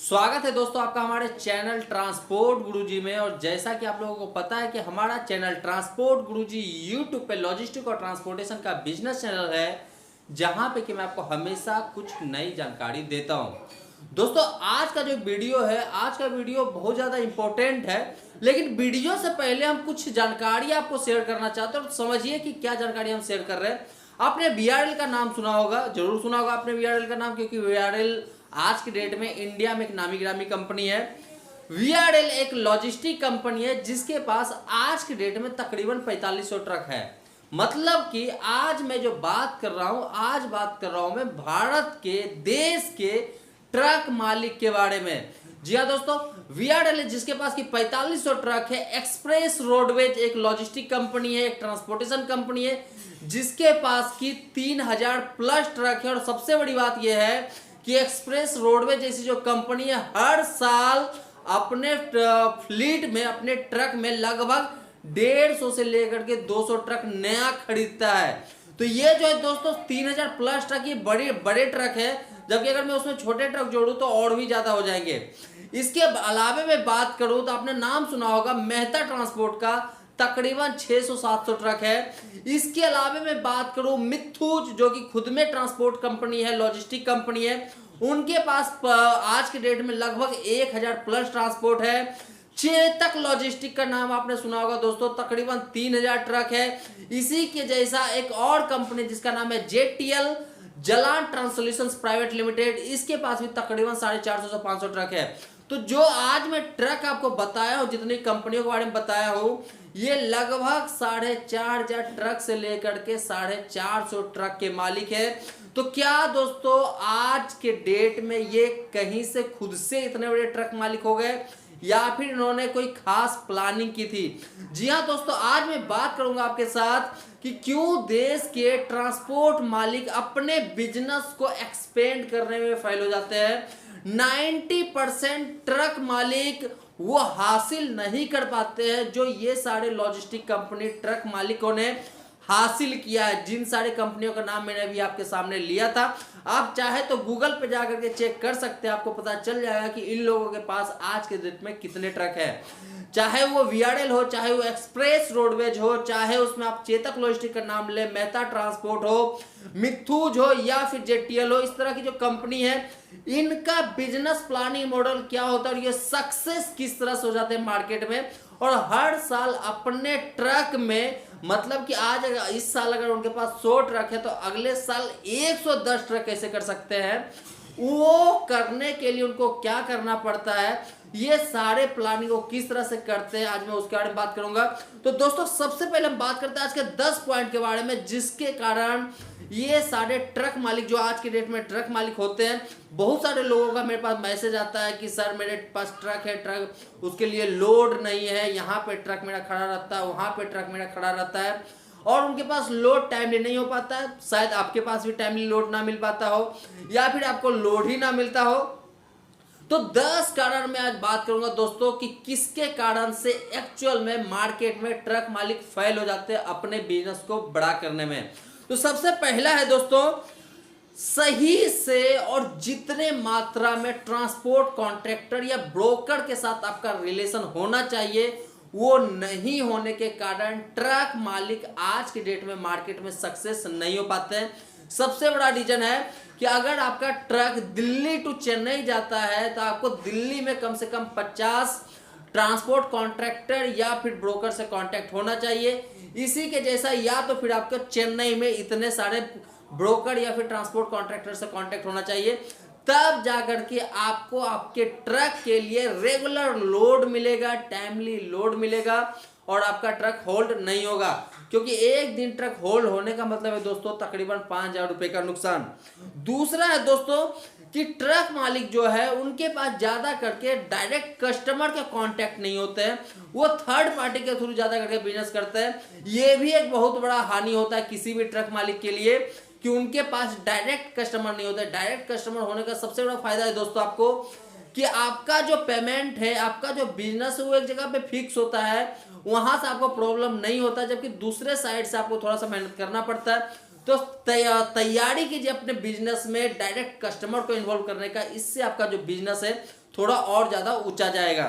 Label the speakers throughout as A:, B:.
A: स्वागत है दोस्तों आपका हमारे चैनल ट्रांसपोर्ट गुरुजी में। और जैसा कि आप लोगों को पता है कि हमारा चैनल ट्रांसपोर्ट गुरुजी यूट्यूब पे लॉजिस्टिक और ट्रांसपोर्टेशन का बिजनेस चैनल है, जहां पे कि मैं आपको हमेशा कुछ नई जानकारी देता हूं। दोस्तों आज का जो वीडियो है, आज का वीडियो बहुत ज़्यादा इंपॉर्टेंट है, लेकिन वीडियो से पहले हम कुछ जानकारी आपको शेयर करना चाहते हैं। तो समझिए कि क्या जानकारी हम शेयर कर रहे हैं। आपने वीआरएल का नाम सुना होगा, जरूर सुना होगा आपने वीआरएल का नाम, क्योंकि वीआरएल आज की डेट में इंडिया में एक नामी गिरामी कंपनी है। वीआरएल एक लॉजिस्टिक कंपनी है जिसके पास आज की डेट में तकरीबन 4500 ट्रक है। मतलब कि आज मैं जो बात कर रहा हूं, आज बात कर रहा हूं मैं भारत के देश के ट्रक मालिक के बारे में। जी हाँ दोस्तों, वीआरएल जिसके पास की 4500 ट्रक है। एक्सप्रेस रोडवेज एक लॉजिस्टिक कंपनी है, एक ट्रांसपोर्टेशन कंपनी है जिसके पास की 3000 प्लस ट्रक है। और सबसे बड़ी बात यह है कि एक्सप्रेस रोडवेज जैसी जो कंपनी है हर साल अपने फ्लीट में, अपने ट्रक में लगभग 150 से लेकर के 200 ट्रक नया खरीदता है। तो ये जो है दोस्तों 3000 प्लस ट्रक, ये बड़े बड़े ट्रक है, जबकि अगर मैं उसमें छोटे ट्रक जोड़ूं तो और भी ज्यादा हो जाएंगे। इसके अलावे मैं बात करूं तो आपने नाम सुना होगा मेहता ट्रांसपोर्ट का, तकरीबन 600-700 ट्रक है। इसके अलावे मैं बात करूं मिथुज, जो कि खुद में ट्रांसपोर्ट कंपनी है, लॉजिस्टिक कंपनी है, उनके पास आज के डेट में लगभग 1000 प्लस ट्रांसपोर्ट है। चेतक लॉजिस्टिक का नाम आपने सुना होगा दोस्तों, तकरीबन 3000 ट्रक है। इसी के जैसा एक और कंपनी जिसका नाम है जेटीएल जलान ट्रांसोल्यूशंस प्राइवेट लिमिटेड, इसके पास भी तकरीबन 450 से 500 ट्रक है। तो जो आज मैं ट्रक आपको बताया हूं, जितनी कंपनियों के बारे में बताया हूं, ये लगभग 4500 ट्रक से लेकर के 450 ट्रक के मालिक है। तो क्या दोस्तों आज के डेट में ये कहीं से खुद से इतने बड़े ट्रक मालिक हो गए या फिर इन्होंने कोई खास प्लानिंग की थी? जी हाँ दोस्तों, आज मैं बात करूंगा आपके साथ कि क्यों देश के ट्रांसपोर्ट मालिक अपने बिजनेस को एक्सपेंड करने में फेल हो जाते हैं। 90% ट्रक मालिक वो हासिल नहीं कर पाते हैं जो ये सारे लॉजिस्टिक कंपनी ट्रक मालिकों ने हासिल किया है। जिन सारी कंपनियों का नाम मैंने अभी आपके सामने लिया था, आप चाहे तो गूगल पे जाकर के चेक कर सकते हैं, आपको पता चल जाएगा कि इन लोगों के पास आज के डेट में कितने ट्रक है। चाहे वो वीआरएल हो, चाहे वो एक्सप्रेस रोडवेज हो, चाहे उसमें आप चेतक लॉजिस्टिक का नाम ले, मेहता ट्रांसपोर्ट हो, मिथुज हो या फिर जेटीएल हो, इस तरह की जो कंपनी है, इनका बिजनेस प्लानिंग मॉडल क्या होता है और ये सक्सेस किस तरह से हो जाते हैं मार्केट में। और हर साल अपने ट्रक में, मतलब कि आज इस साल अगर उनके पास 100 ट्रक है तो अगले साल 110 ट्रक कैसे कर सकते हैं, वो करने के लिए उनको क्या करना पड़ता है, ये सारे प्लानिंग को किस तरह से करते हैं, आज मैं उसके बारे में बात करूंगा। तो दोस्तों सबसे पहले हम बात करते हैं आज के 10 पॉइंट के बारे में, जिसके कारण ये सारे ट्रक मालिक जो आज के डेट में ट्रक मालिक होते हैं, बहुत सारे लोगों का मेरे पास मैसेज आता है कि सर मेरे पास ट्रक है, ट्रक उसके लिए लोड नहीं है, यहाँ पे ट्रक मेरा खड़ा रहता है, वहां पे ट्रक मेरा खड़ा रहता है, और उनके पास लोड टाइमली नहीं हो पाता है। शायद आपके पास भी टाइमली लोड ना मिल पाता हो या फिर आपको लोड ही ना मिलता हो। तो 10 कारण मैं आज बात करूंगा दोस्तों कि किसके कारण से एक्चुअल में मार्केट में ट्रक मालिक फेल हो जाते हैं अपने बिजनेस को बड़ा करने में। तो सबसे पहला है दोस्तों, सही से और जितने मात्रा में ट्रांसपोर्ट कॉन्ट्रैक्टर या ब्रोकर के साथ आपका रिलेशन होना चाहिए, वो नहीं होने के कारण ट्रक मालिक आज के डेट में मार्केट में सक्सेस नहीं हो पाते हैं। सबसे बड़ा रीजन है कि अगर आपका ट्रक दिल्ली टू चेन्नई जाता है तो आपको दिल्ली में कम से कम 50 ट्रांसपोर्ट कॉन्ट्रैक्टर या फिर ब्रोकर से कांटेक्ट होना चाहिए। इसी के जैसा या तो फिर आपको चेन्नई में इतने सारे ब्रोकर या फिर ट्रांसपोर्ट कॉन्ट्रैक्टर से कांटेक्ट होना चाहिए, तब जाकर के आपको आपके ट्रक के लिए रेगुलर लोड मिलेगा, टाइमली लोड मिलेगा और आपका ट्रक होल्ड नहीं होगा। क्योंकि एक दिन ट्रक होल्ड होने का मतलब है दोस्तों तकरीबन 5000 रुपए का नुकसान। दूसरा है दोस्तों कि ट्रक मालिक जो है उनके पास ज्यादा करके डायरेक्ट कस्टमर के कांटेक्ट नहीं होते हैं, वो थर्ड पार्टी के थ्रू ज्यादा करके बिजनेस करते हैं। ये भी एक बहुत बड़ा हानि होता है किसी भी ट्रक मालिक के लिए कि उनके पास डायरेक्ट कस्टमर नहीं होते। डायरेक्ट कस्टमर होने का सबसे बड़ा फायदा है दोस्तों आपको कि आपका जो पेमेंट है, आपका जो बिजनेस है वो एक जगह पे फिक्स होता है, वहां से आपको प्रॉब्लम नहीं होता, जबकि दूसरे साइड से आपको थोड़ा सा मेहनत करना पड़ता है। तो तैयारी कीजिए अपने बिजनेस में डायरेक्ट कस्टमर को इन्वॉल्व करने का, इससे आपका जो बिजनेस है थोड़ा और ज्यादा ऊंचा जाएगा।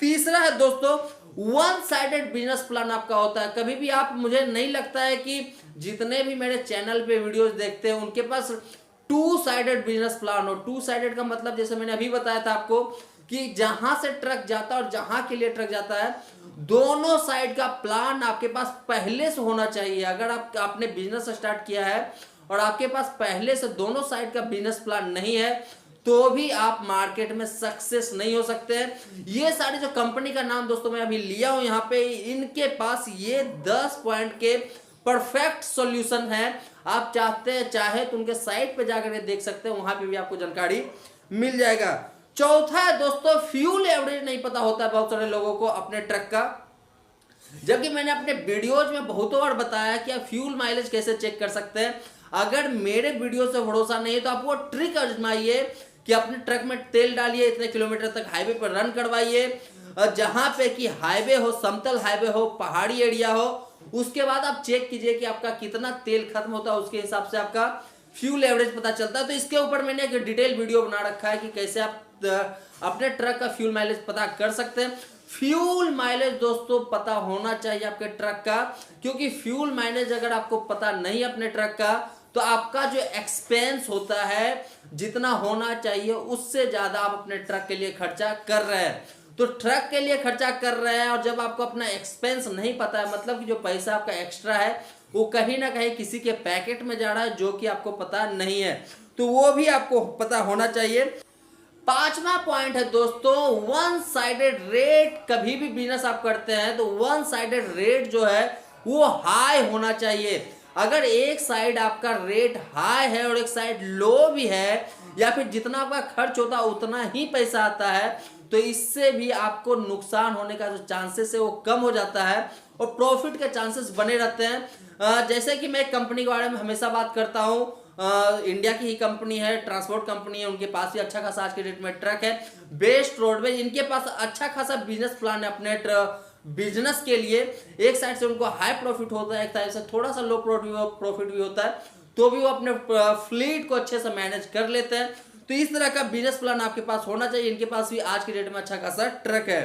A: तीसरा है दोस्तों, वन साइडेड बिजनेस प्लान आपका होता है। कभी भी आप, मुझे नहीं लगता है कि जितने भी मेरे चैनल पे वीडियोस देखते हैं उनके पास टू साइडेड बिजनेस प्लान हो। टू साइडेड का मतलब जैसे मैंने अभी बताया था आपको कि जहां से ट्रक जाता है और जहां के लिए ट्रक जाता है, दोनों साइड का प्लान आपके पास पहले से होना चाहिए। अगर आपने बिजनेस स्टार्ट किया है और आपके पास पहले से दोनों साइड का बिजनेस प्लान नहीं है तो भी आप मार्केट में सक्सेस नहीं हो सकते हैं। ये सारी जो कंपनी का नाम दोस्तों मैं अभी लिया हूं यहाँ पे, इनके पास ये 10 पॉइंट के परफेक्ट सॉल्यूशन है। आप चाहे तो उनके साइट पे जाकर देख सकते हैं, वहां पे भी आपको जानकारी मिल जाएगा। चौथा है दोस्तों, फ्यूल एवरेज नहीं पता होता है बहुत सारे लोगों को अपने ट्रक का, जबकि मैंने अपने वीडियोज में बहुतों बार बताया कि आप फ्यूल माइलेज कैसे चेक कर सकते हैं। अगर मेरे वीडियो से भरोसा नहीं है तो आप वो ट्रिक आजमाइए कि अपने ट्रक में तेल डालिए, इतने किलोमीटर तक हाईवे पर रन करवाइए, जहां पे कि हाईवे हो, समतल हाईवे हो, पहाड़ी एरिया हो, उसके बाद आप चेक कीजिए कि आपका कितना तेल खत्म होता है, उसके हिसाब से आपका फ्यूल एवरेज पता चलता है। तो इसके ऊपर मैंने एक डिटेल वीडियो बना रखा है कि कैसे आप अपने ट्रक का फ्यूल माइलेज पता कर सकते हैं। फ्यूल माइलेज दोस्तों पता होना चाहिए आपके ट्रक का, क्योंकि फ्यूल माइलेज अगर आपको पता नहीं अपने ट्रक का तो आपका जो एक्सपेंस होता है जितना होना चाहिए उससे ज्यादा आप अपने ट्रक के लिए खर्चा कर रहे हैं। तो ट्रक के लिए खर्चा कर रहे हैं और जब आपको अपना एक्सपेंस नहीं पता है, मतलब कि जो पैसा आपका एक्स्ट्रा है वो कहीं ना कहीं किसी के पैकेट में जा रहा है जो कि आपको पता नहीं है, तो वो भी आपको पता होना चाहिए। पांचवा पॉइंट है दोस्तों, वन साइडेड रेट। कभी भी बिजनेस आप करते हैं तो वन साइडेड रेट जो है वो हाई होना चाहिए। अगर एक साइड आपका रेट हाई है और एक साइड लो भी है, या फिर जितना आपका खर्च होता है उतना ही पैसा आता है, तो इससे भी आपको नुकसान होने का जो चांसेस है वो कम हो जाता है और प्रॉफिट के चांसेस बने रहते हैं। जैसे कि मैं एक कंपनी के बारे में हमेशा बात करता हूँ, इंडिया की ही कंपनी है, ट्रांसपोर्ट कंपनी है, उनके पास भी अच्छा खासा आज के डेट में ट्रक है। बेस्ट रोडवेज, इनके पास अच्छा खासा बिजनेस प्लान है अपने बिजनेस के लिए। एक साइड से उनको हाई प्रॉफिट होता है, एक साइड से थोड़ा सा लो प्रॉफिट भी होता है, तो भी वो अपने फ्लीट को अच्छे से मैनेज कर लेते हैं। तो इस तरह का बिजनेस प्लान आपके पास होना चाहिए। इनके पास भी आज की डेट में अच्छा खासा ट्रक है।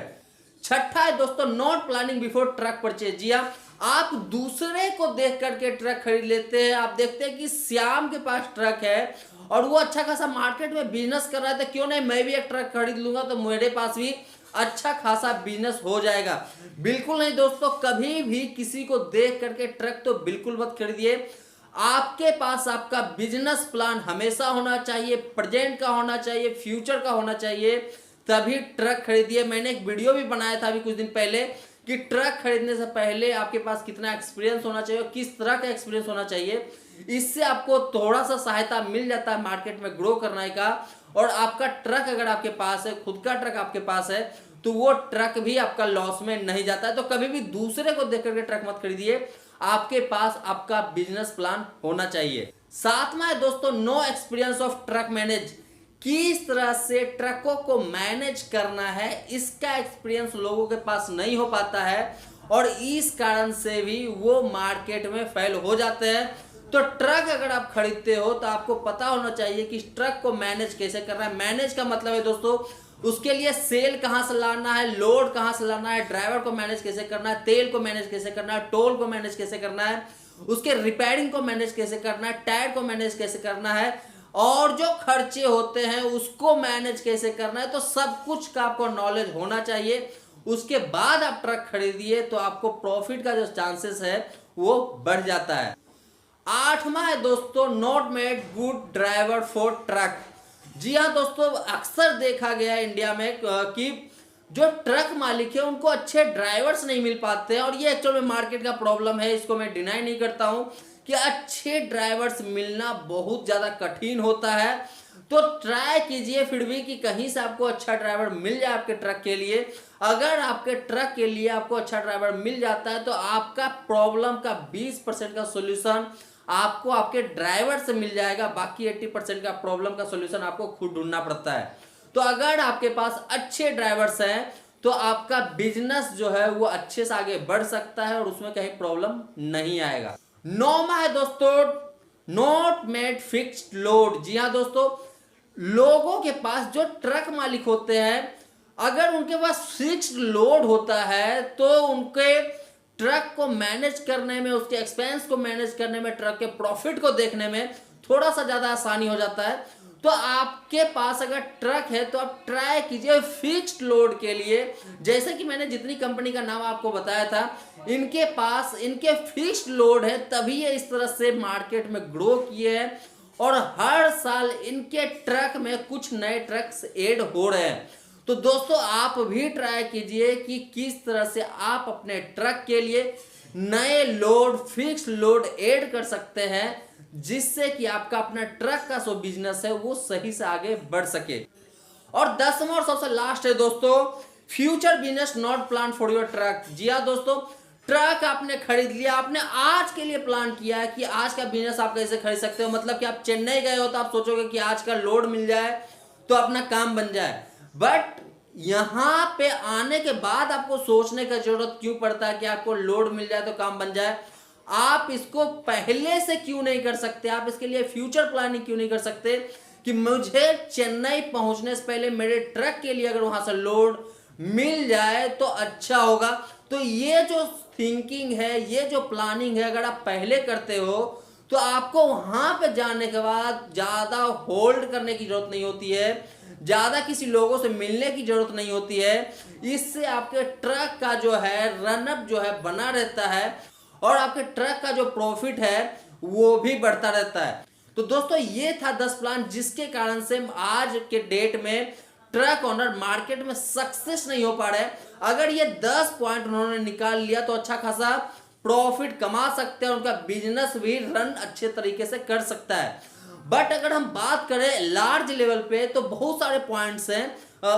A: छठा है दोस्तों, not planning before truck purchase. जी हाँ, आप दूसरे को देख करके ट्रक खरीद लेते हैं। आप देखते हैं कि श्याम के पास ट्रक है और वो अच्छा खासा मार्केट में बिजनेस कर रहा है, तो क्यों नहीं मैं भी एक ट्रक खरीद लूंगा तो मेरे पास भी अच्छा खासा बिजनेस हो जाएगा। बिल्कुल नहीं दोस्तों, कभी भी किसी को देख करके ट्रक तो बिल्कुल मत खरीदिए। आपके पास आपका बिजनेस प्लान हमेशा होना चाहिए, प्रेजेंट का होना चाहिए, फ्यूचर का होना चाहिए, तभी ट्रक खरीदिए। मैंने एक वीडियो भी बनाया था अभी कुछ दिन पहले कि ट्रक खरीदने से पहले आपके पास कितना एक्सपीरियंस होना चाहिए और किस तरह का एक्सपीरियंस होना चाहिए। इससे आपको थोड़ा सा सहायता मिल जाता है मार्केट में ग्रो करने का। और आपका ट्रक अगर आपके पास है, खुद का ट्रक आपके पास है, तो वो ट्रक भी आपका लॉस में नहीं जाता है। तो कभी भी दूसरे को देख करके ट्रक मत खरीदिए, आपके पास आपका बिजनेस प्लान होना चाहिए। सातवां है दोस्तों, no experience of truck manage. किस तरह से ट्रकों को मैनेज करना है इसका एक्सपीरियंस लोगों के पास नहीं हो पाता है और इस कारण से भी वो मार्केट में फेल हो जाते हैं। तो ट्रक अगर आप खरीदते हो तो आपको पता होना चाहिए कि ट्रक को मैनेज कैसे करना है। मैनेज का मतलब है दोस्तों, उसके लिए सेल कहां से लाना है, लोड कहां से लाना है, ड्राइवर को मैनेज कैसे करना है, तेल को मैनेज कैसे करना है, टोल को मैनेज कैसे करना है, उसके रिपेयरिंग को मैनेज कैसे करना है, टायर को मैनेज कैसे करना है, और जो खर्चे होते हैं उसको मैनेज कैसे करना है। तो सब कुछ का आपको नॉलेज होना चाहिए। उसके बाद आप ट्रक खरीदिए तो आपको प्रॉफिट का जो चांसेस है वो बढ़ जाता है। आठवां है दोस्तों, not made good driver for truck. जी हाँ दोस्तों, अक्सर देखा गया है इंडिया में कि जो ट्रक मालिक है उनको अच्छे ड्राइवर्स नहीं मिल पाते हैं और ये एक्चुअल में मार्केट का प्रॉब्लम है। इसको मैं डिनाई नहीं करता हूं कि अच्छे ड्राइवर्स मिलना बहुत ज़्यादा कठिन होता है। तो ट्राई कीजिए फिर भी कि कहीं से आपको अच्छा ड्राइवर मिल जाए आपके ट्रक के लिए। अगर आपके ट्रक के लिए आपको अच्छा ड्राइवर मिल जाता है तो आपका प्रॉब्लम का 20% का सोल्यूशन आपको आपके ड्राइवर से मिल जाएगा। बाकी 80% का प्रॉब्लम का सोल्यूशन आपको खुद ढूंढना पड़ता है। तो अगर आपके पास अच्छे ड्राइवर्स हैं तो आपका बिजनेस जो है वो अच्छे से आगे बढ़ सकता है और उसमें कहीं प्रॉब्लम नहीं आएगा। नौवां है दोस्तों, नॉट मेड फिक्स्ड लोड। जी हाँ दोस्तों, लोगों के पास जो ट्रक मालिक होते हैं, अगर उनके पास फिक्स्ड लोड होता है तो उनके ट्रक को मैनेज करने में, उसके एक्सपेंस को मैनेज करने में, ट्रक के प्रॉफिट को देखने में थोड़ा सा ज्यादा आसानी हो जाता है। तो आपके पास अगर ट्रक है तो आप ट्राई कीजिए फिक्स्ड लोड के लिए। जैसे कि मैंने जितनी कंपनी का नाम आपको बताया था, इनके पास इनके फिक्स्ड लोड है, तभी ये इस तरह से मार्केट में ग्रो किए हैं और हर साल इनके ट्रक में कुछ नए ट्रक्स ऐड हो रहे हैं। तो दोस्तों आप भी ट्राई कीजिए कि किस तरह से आप अपने ट्रक के लिए नए लोड, फिक्स लोड ऐड कर सकते हैं, जिससे कि आपका अपना ट्रक का जो बिजनेस है वो सही से आगे बढ़ सके। और 10वां और सबसे लास्ट है दोस्तों, future business not plan for your truck. जी हाँ दोस्तों, ट्रक आपने खरीद लिया, आपने आज के लिए प्लान किया है कि आज का बिजनेस आप कैसे खरीद सकते हो। मतलब कि आप चेन्नई गए हो तो आप सोचोगे कि आज का लोड मिल जाए तो अपना काम बन जाए, बट यहां पे आने के बाद आपको सोचने का जरूरत क्यों पड़ता है कि आपको लोड मिल जाए तो काम बन जाए। आप इसको पहले से क्यों नहीं कर सकते, आप इसके लिए फ्यूचर प्लानिंग क्यों नहीं कर सकते कि मुझे चेन्नई पहुंचने से पहले मेरे ट्रक के लिए अगर वहां से लोड मिल जाए तो अच्छा होगा। तो ये जो थिंकिंग है, ये जो प्लानिंग है, अगर आप पहले करते हो तो आपको वहां पे जाने के बाद ज्यादा होल्ड करने की जरूरत नहीं होती है, ज्यादा किसी लोगों से मिलने की जरूरत नहीं होती है। इससे आपके ट्रक का जो है रनअप जो है बना रहता है और आपके ट्रक का जो प्रॉफिट है वो भी बढ़ता रहता है। तो दोस्तों ये था 10 प्लान जिसके कारण से आज के डेट में ट्रक ओनर मार्केट में सक्सेस नहीं हो पा रहे। अगर ये 10 पॉइंट उन्होंने निकाल लिया तो अच्छा खासा प्रॉफिट कमा सकते हैं, उनका बिजनेस भी रन अच्छे तरीके से कर सकता है। बट अगर हम बात करें लार्ज लेवल पे तो बहुत सारे पॉइंट्स हैं,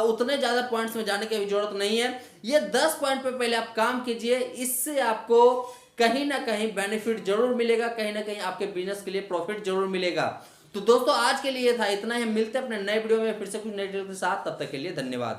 A: उतने ज्यादा पॉइंट्स में जाने की भी जरूरत नहीं है। ये 10 पॉइंट पे पहले आप काम कीजिए, इससे आपको कहीं ना कहीं बेनिफिट जरूर मिलेगा, कहीं ना कहीं आपके बिजनेस के लिए प्रॉफिट जरूर मिलेगा। तो दोस्तों आज के लिए था इतना ही, मिलते हैं अपने नए वीडियो में फिर से कुछ नए वीडियो के साथ। तब तक के लिए धन्यवाद।